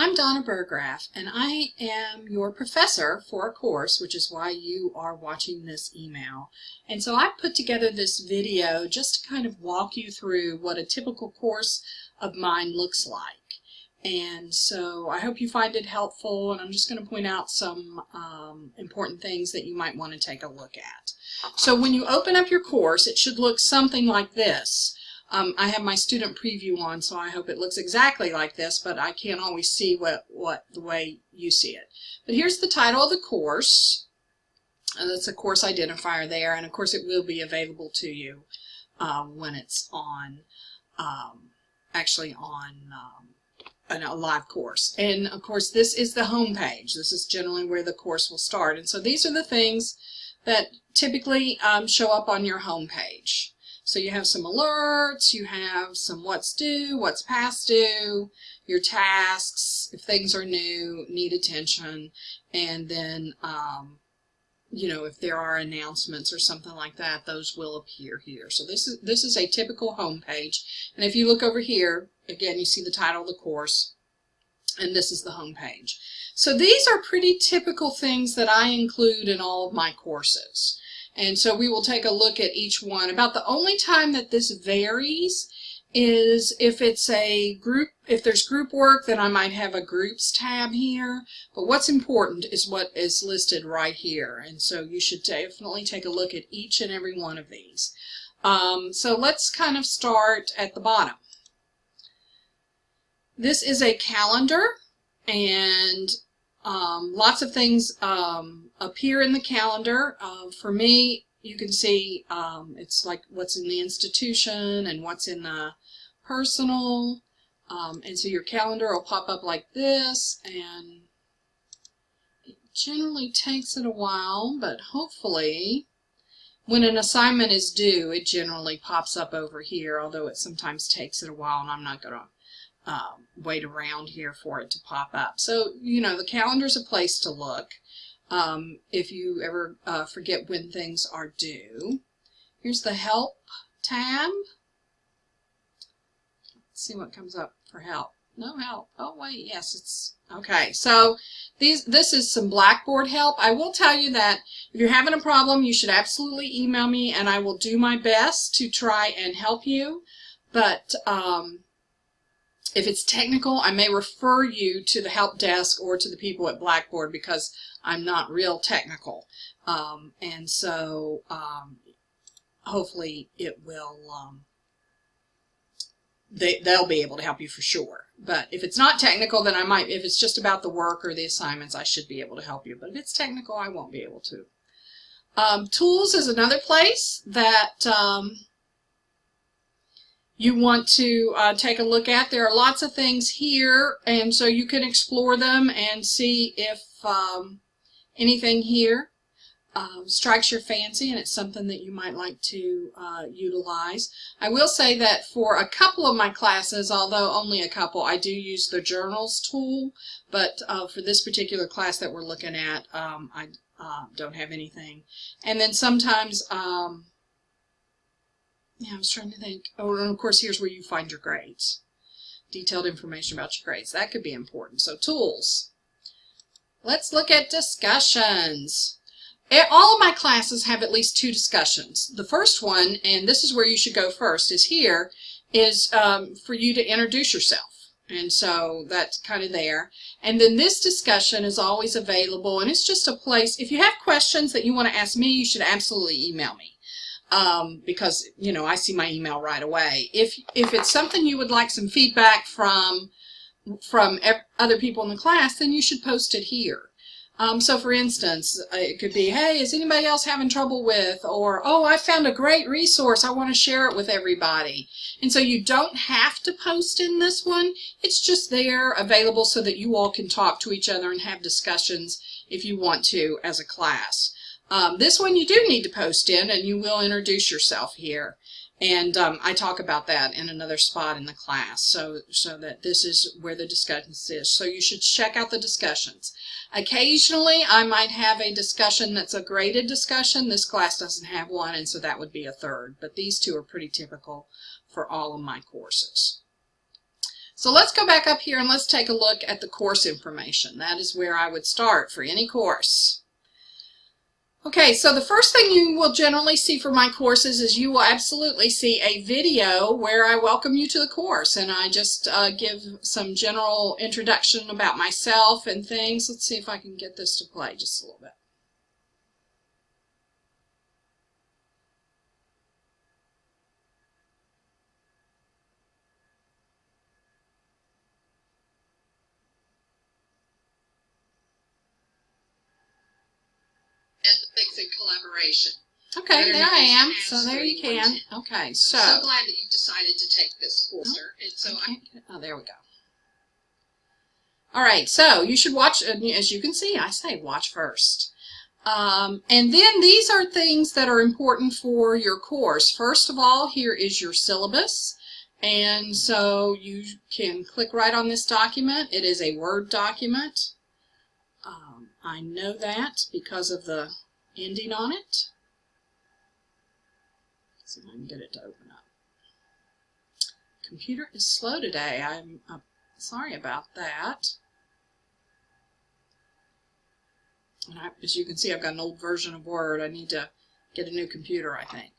I'm Donna Burgraff, and I am your professor for a course, which is why you are watching this email. And so I put together this video just to kind of walk you through what a typical course of mine looks like. And so I hope you find it helpful, and I'm just going to point out some important things that you might want to take a look at. So when you open up your course, it should look something like this. I have my student preview on, so I hope it looks exactly like this, but I can't always see what the way you see it. But here's the title of the course. That's a course identifier there, and of course it will be available to you when it's on, actually on a live course. And of course this is the home page. This is generally where the course will start. And so these are the things that typically show up on your home page. So you have some alerts, you have some what's due, what's past due, your tasks, if things are new, need attention, and then, you know, if there are announcements or something like that, those will appear here. So this is a typical home page. And if you look over here, again, you see the title of the course, and this is the home page. So these are pretty typical things that I include in all of my courses. And so we will take a look at each one. About the only time that this varies is if it's a group, if there's group work, then I might have a groups tab here. But what's important is what is listed right here. And so you should definitely take a look at each and every one of these. So let's kind of start at the bottom. This is a calendar, and lots of things appear in the calendar. For me, you can see it's like what's in the institution and what's in the personal. And so your calendar will pop up like this, and it generally takes it a while, but hopefully when an assignment is due, it generally pops up over here, although it sometimes takes it a while, and I'm not going to wait around here for it to pop up. So, you know, the calendar's a place to look if you ever forget when things are due. Here's the help tab. Let's see what comes up for help. No help. Oh wait, yes, it's okay. So this is some Blackboard help. I will tell you that if you're having a problem, you should absolutely email me, and I will do my best to try and help you. But if it's technical, I may refer you to the help desk or to the people at Blackboard, because I'm not real technical. And so hopefully it will, they'll be able to help you for sure. But if it's not technical, then I might, if it's just about the work or the assignments, I should be able to help you. But if it's technical, I won't be able to. Tools is another place that you want to take a look at. There are lots of things here, and so you can explore them and see if anything here strikes your fancy and it's something that you might like to utilize. I will say that for a couple of my classes, although only a couple, I do use the journals tool, but for this particular class that we're looking at, I don't have anything. And then sometimes yeah, I was trying to think. Oh, and of course, here's where you find your grades. Detailed information about your grades. That could be important. So, tools. Let's look at discussions. All of my classes have at least 2 discussions. The first one, and this is where you should go first, is here, is for you to introduce yourself. And so that's kind of there. And then this discussion is always available, and it's just a place. If you have questions that you want to ask me, you should absolutely email me. Because, you know, I see my email right away. If it's something you would like some feedback from other people in the class, then you should post it here. So for instance, it could be, hey, is anybody else having trouble with, or, oh, I found a great resource, I want to share it with everybody. And so you don't have to post in this one. It's just there available so that you all can talk to each other and have discussions if you want to as a class. This one you do need to post in, and you will introduce yourself here. And I talk about that in another spot in the class, so that this is where the discussions is. So you should check out the discussions. Occasionally, I might have a discussion that's a graded discussion. This class doesn't have one, and so that would be a third. But these 2 are pretty typical for all of my courses. So let's go back up here and let's take a look at the course information. That is where I would start for any course. Okay, so the first thing you will generally see for my courses is you will absolutely see a video where I welcome you to the course, and I just give some general introduction about myself and things. Let's see if I can get this to play just a little bit. Ethics and collaboration. Okay, there I am. So there you can. Okay, so. I'm so glad that you decided to take this course. And so oh, there we go. All right, so you should watch, as you can see, I say watch first. And then these are things that are important for your course. First of all, here is your syllabus. And so you can click right on this document. It is a Word document. I know that because of the ending on it. Let's see if I can get it to open up. Computer is slow today. I'm sorry about that. And as you can see, I've got an old version of Word. I need to get a new computer, I think.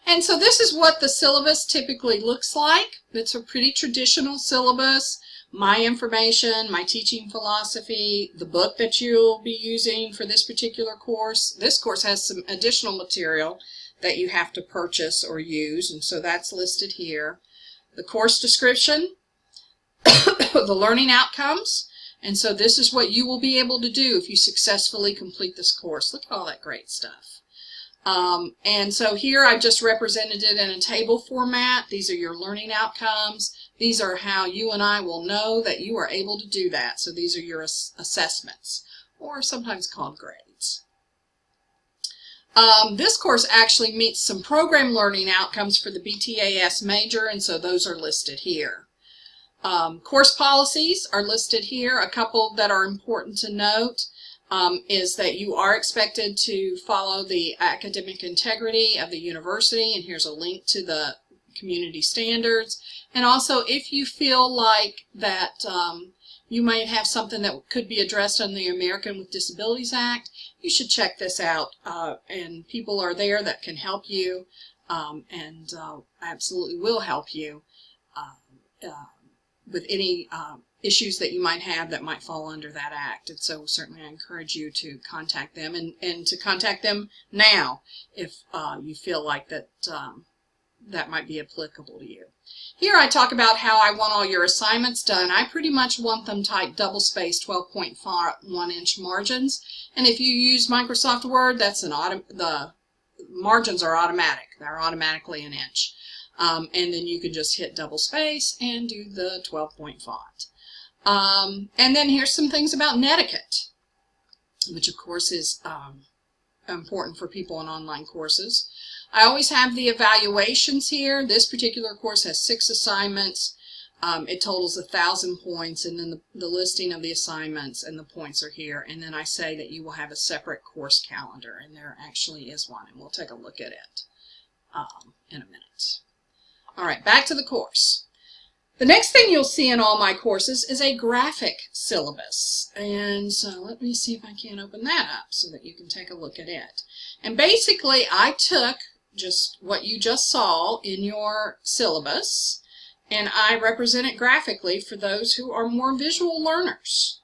And so this is what the syllabus typically looks like. It's a pretty traditional syllabus. My information, my teaching philosophy, the book that you'll be using for this particular course. This course has some additional material that you have to purchase or use, and so that's listed here. The course description, the learning outcomes, and so this is what you will be able to do if you successfully complete this course. Look at all that great stuff. And so here I just represented it in a table format. These are your learning outcomes. These are how you and I will know that you are able to do that. So these are your assessments, or sometimes called grades. This course actually meets some program learning outcomes for the BTAS major, and so those are listed here. Course policies are listed here. A couple that are important to note is that you are expected to follow the academic integrity of the university, and here's a link to the community standards. And also, if you feel like that you might have something that could be addressed on the American with Disabilities Act, you should check this out, and people are there that can help you, and absolutely will help you with any issues that you might have that might fall under that act. And so certainly I encourage you to contact them, and to contact them now if you feel like that that might be applicable to you. Here I talk about how I want all your assignments done. I pretty much want them typed double-spaced 12.1-inch margins, and if you use Microsoft Word, that's the margins are automatic. They're automatically an inch. And then you can just hit double space and do the 12-point font. And then here's some things about netiquette, which of course is important for people in online courses. I always have the evaluations here. This particular course has 6 assignments. It totals 1,000 points, and then the listing of the assignments and the points are here. And then I say that you will have a separate course calendar, and there actually is one, and we'll take a look at it in a minute. All right, back to the course. The next thing you'll see in all my courses is a graphic syllabus. And so let me see if I can open that up so that you can take a look at it. And basically, I took just what you just saw in your syllabus, and I represent it graphically for those who are more visual learners.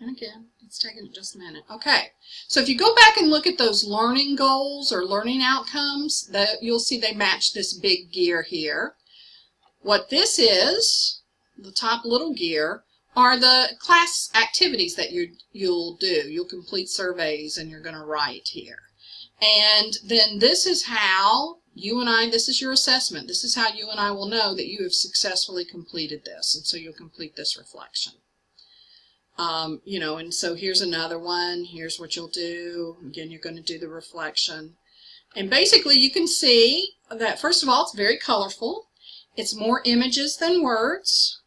And again, it's taking just a minute. Okay, so if you go back and look at those learning goals or learning outcomes, you'll see they match this big gear here. What this is, the top little gear, are the class activities that you'll do. You'll complete surveys and you're going to write here. And then this is how you and I, this is your assessment. This is how you and I will know that you have successfully completed this. And so you'll complete this reflection. You know, and so here's another one. Here's what you'll do. Again, you're going to do the reflection. And basically you can see that, first of all, it's very colorful. It's more images than words,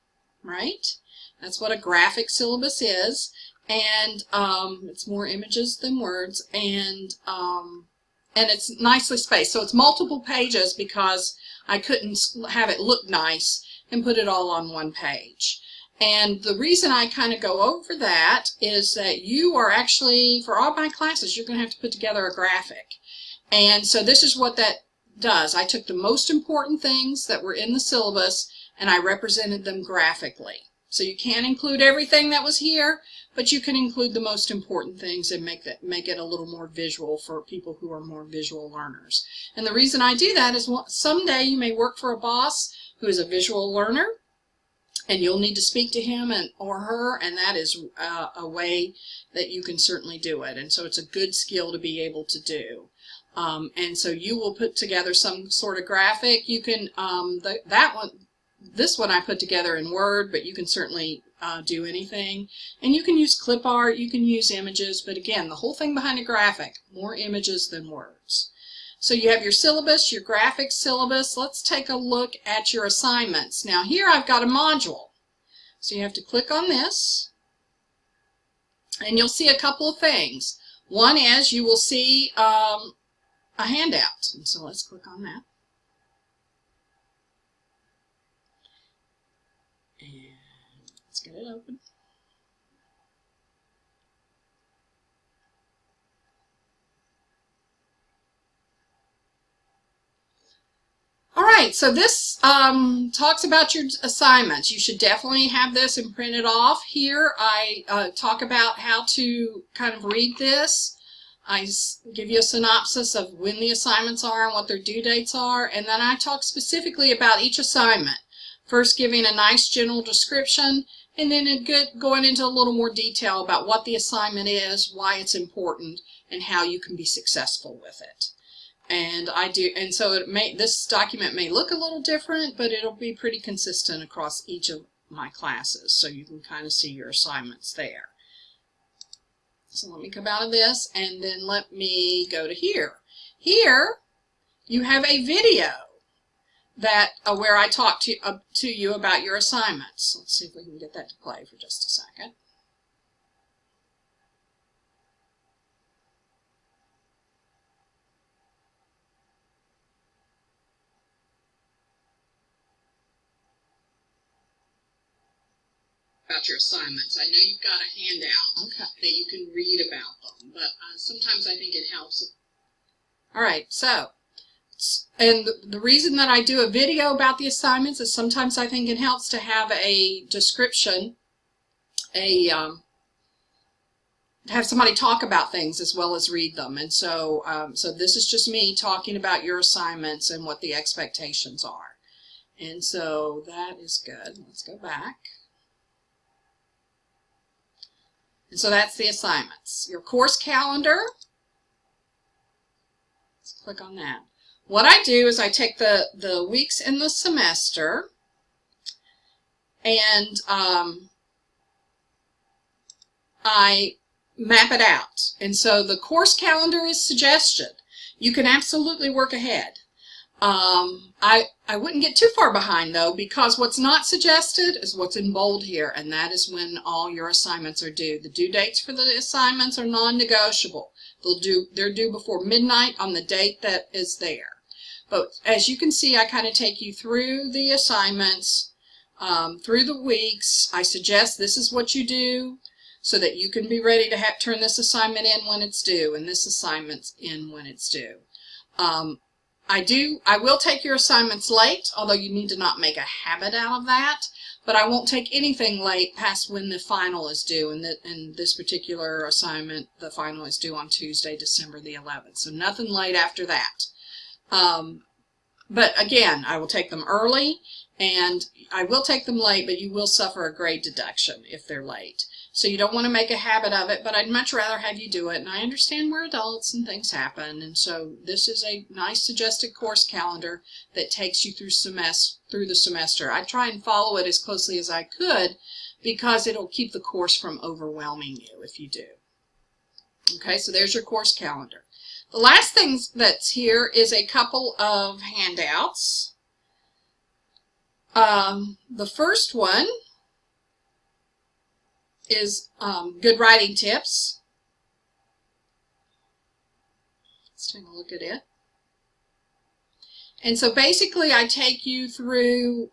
right? That's what a graphic syllabus is. And it's more images than words. And and it's nicely spaced. So it's multiple pages because I couldn't have it look nice and put it all on one page. And the reason I kind of go over that is that you are actually, for all my classes, you're going to have to put together a graphic. And so this is what that does. I took the most important things that were in the syllabus and I represented them graphically. So you can't include everything that was here, but you can include the most important things and make it a little more visual for people who are more visual learners. And the reason I do that is someday you may work for a boss who is a visual learner, and you'll need to speak to him or her, and that is a way that you can certainly do it. And so it's a good skill to be able to do. And so you will put together some sort of graphic. You can this one I put together in Word, but you can certainly do anything. And you can use clip art, you can use images, but again, the whole thing behind a graphic, more images than words. So you have your syllabus, your graphic syllabus. Let's take a look at your assignments. Now here I've got a module. So you have to click on this, and you'll see a couple of things. One is you will see a handout. And so let's click on that. And let's get it open. All right, so this talks about your assignments. You should definitely have this and print it off. Here I talk about how to kind of read this. I give you a synopsis of when the assignments are and what their due dates are, and then I talk specifically about each assignment. First giving a nice general description, and then going into a little more detail about what the assignment is, why it's important, and how you can be successful with it. And so this document may look a little different, but it'll be pretty consistent across each of my classes, so you can kind of see your assignments there. So let me come out of this, and then let me go to here. Here you have a video that where I talk to you about your assignments. Let's see if we can get that to play for just a second. About your assignments. I know you've got a handout that you can read about them, but sometimes I think it helps. All right, so, and the reason that I do a video about the assignments is sometimes I think it helps to have a description, have somebody talk about things as well as read them. And so, so this is just me talking about your assignments and what the expectations are. And so that is good. Let's go back. And so that's the assignments. Your course calendar, let's click on that. What I do is I take the weeks in the semester and I map it out. And so the course calendar is suggested. You can absolutely work ahead. I wouldn't get too far behind though, because what's not suggested is what's in bold here, and that is when all your assignments are due. The due dates for the assignments are non-negotiable. They're due before midnight on the date that is there. But as you can see, I kind of take you through the assignments, through the weeks. I suggest this is what you do so that you can be ready to turn this assignment in when it's due and this assignment's in when it's due. I will take your assignments late, although you need to not make a habit out of that, but I won't take anything late past when the final is due. And in this particular assignment, the final is due on Tuesday, December the 11th. So nothing late after that. But again, I will take them early, and I will take them late, but you will suffer a grade deduction if they're late. So you don't want to make a habit of it, but I'd much rather have you do it. And I understand we're adults and things happen. And so this is a nice suggested course calendar that takes you through the semester. I try and follow it as closely as I could because it'll keep the course from overwhelming you if you do. Okay, so there's your course calendar. The last thing that's here is a couple of handouts. The first one is good writing tips. Let's take a look at it. And so basically I take you through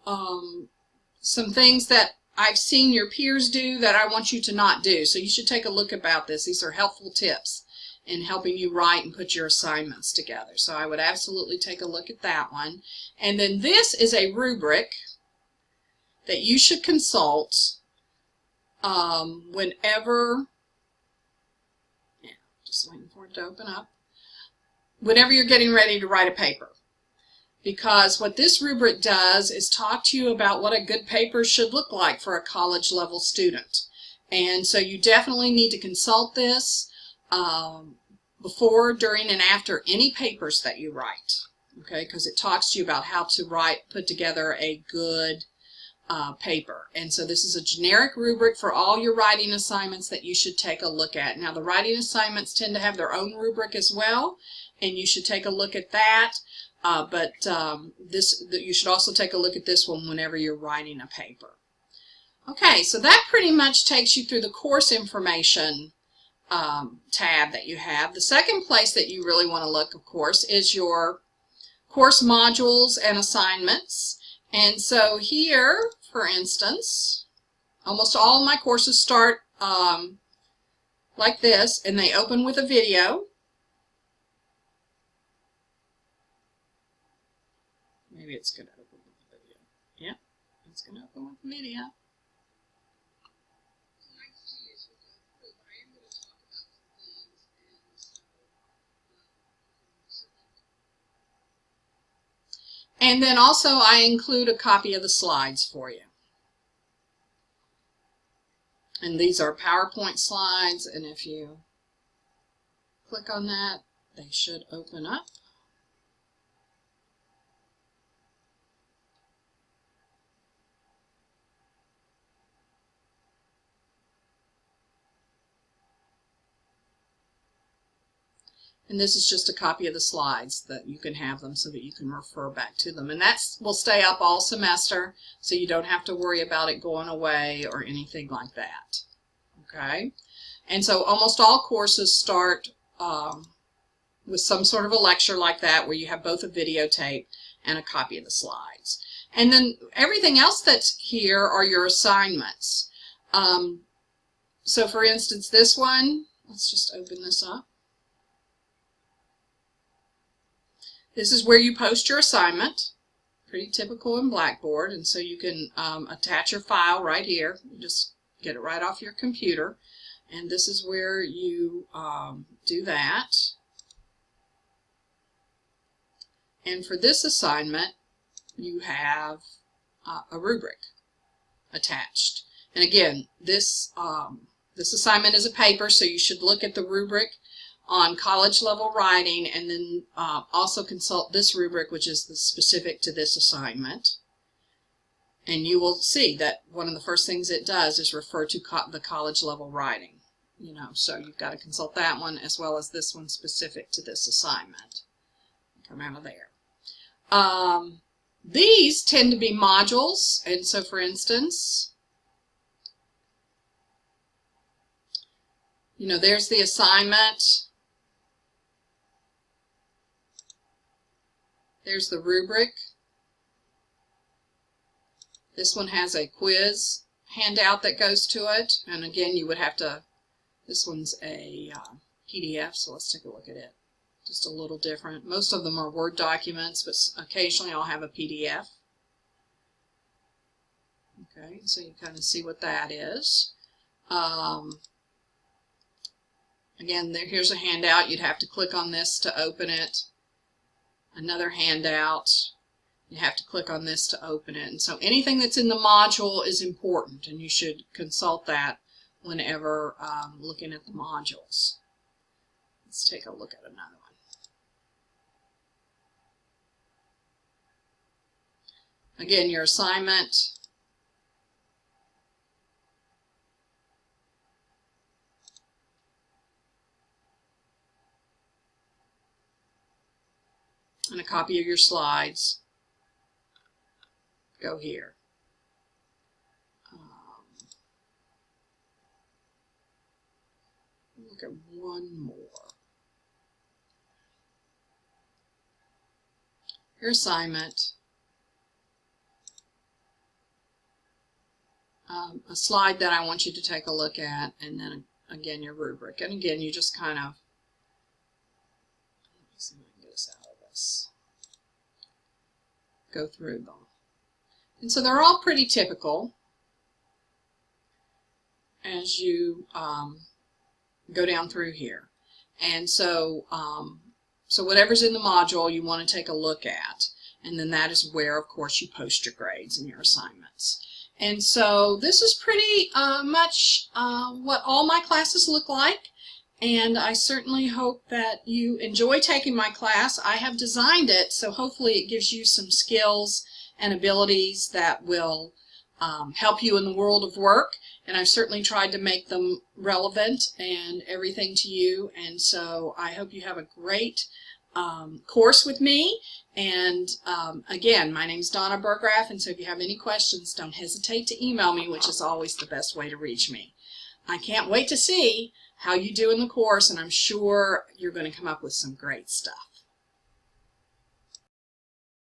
some things that I've seen your peers do that I want you to not do. So you should take a look about this. These are helpful tips in helping you write and put your assignments together. So I would absolutely take a look at that one. And then this is a rubric that you should consult whenever, just waiting for it to open up, whenever you're getting ready to write a paper. Because what this rubric does is talk to you about what a good paper should look like for a college level student. And so you definitely need to consult this before, during, and after any papers that you write. Okay, because it talks to you about how to put together a good paper. And so this is a generic rubric for all your writing assignments that you should take a look at. Now the writing assignments tend to have their own rubric as well, and you should take a look at that. You should also take a look at this one whenever you're writing a paper. Okay, so that pretty much takes you through the course information tab that you have. The second place that you really want to look, of course, is your course modules and assignments. And so here, for instance, almost all of my courses start like this, and they open with a video. Maybe it's going to open with the video. Yep, it's going to open with the video. And then also I include a copy of the slides for you. And these are PowerPoint slides, and if you click on that, they should open up. And this is just a copy of the slides that you can have them so that you can refer back to them. And that will stay up all semester, so you don't have to worry about it going away or anything like that. Okay? And so almost all courses start with some sort of a lecture like that, where you have both a videotape and a copy of the slides. And then everything else that's here are your assignments. So for instance, this one, let's just open this up. This is where you post your assignment, pretty typical in Blackboard, and so you can attach your file right here. You just get it right off your computer, and this is where you do that. And for this assignment, you have a rubric attached. And again, this assignment is a paper, so you should look at the rubric on college level writing, and then also consult this rubric, which is specific to this assignment. And you will see that one of the first things it does is refer to the college level writing. So you've got to consult that one as well as this one specific to this assignment. Come out of there. These tend to be modules, and so for instance, there's the assignment. There's the rubric. This one has a quiz handout that goes to it. And again, you would have to, this one's a PDF, so let's take a look at it. Just a little different. Most of them are Word documents, but occasionally I'll have a PDF. Okay, so you kind of see what that is. Again, here's a handout. You'd have to click on this to open it. Another handout. You have to click on this to open it. And so anything that's in the module is important, and you should consult that whenever looking at the modules. Let's take a look at another one. Again, your assignment. And a copy of your slides go here. Look at one more. your assignment, a slide that I want you to take a look at, and then again your rubric. And again, you just kind of, let me see if I can get us out of this, go through them. And so they're all pretty typical as you go down through here. And so, so whatever's in the module you want to take a look at, and then that is where, of course, you post your grades and your assignments. And so this is pretty much what all my classes look like, and I certainly hope that you enjoy taking my class. I have designed it so hopefully it gives you some skills and abilities that will help you in the world of work, and I've certainly tried to make them relevant and everything to you. And so I hope you have a great course with me. And again, my name is Donna Burgraff, and so if you have any questions, don't hesitate to email me, which is always the best way to reach me. I can't wait to see how you do in the course, and I'm sure you're going to come up with some great stuff.